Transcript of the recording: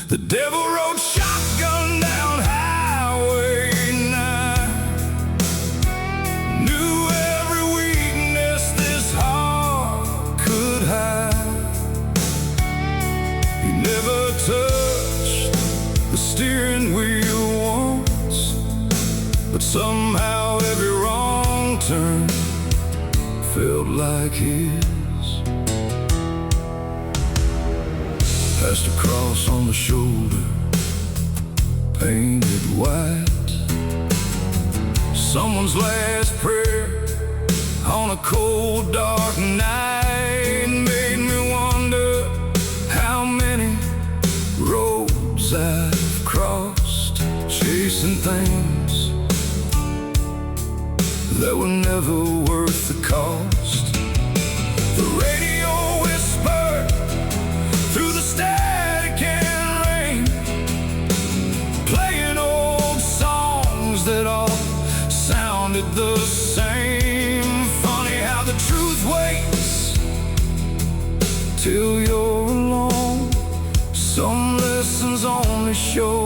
The devil rode shotgun down Highway 9. Knew every weakness this heart could hide. He never touched the steering wheel once, but somehow every wrong turn felt like his. Passed a cross on the shoulder, painted white. Someone's last prayer on a cold, dark night made me wonder how many roads I've crossed, chasing things that were never worth the cost. The radio whispered through the static and rain, playing old songs that all sounded the same. Funny how the truth waits till you're alone. Some lessons only show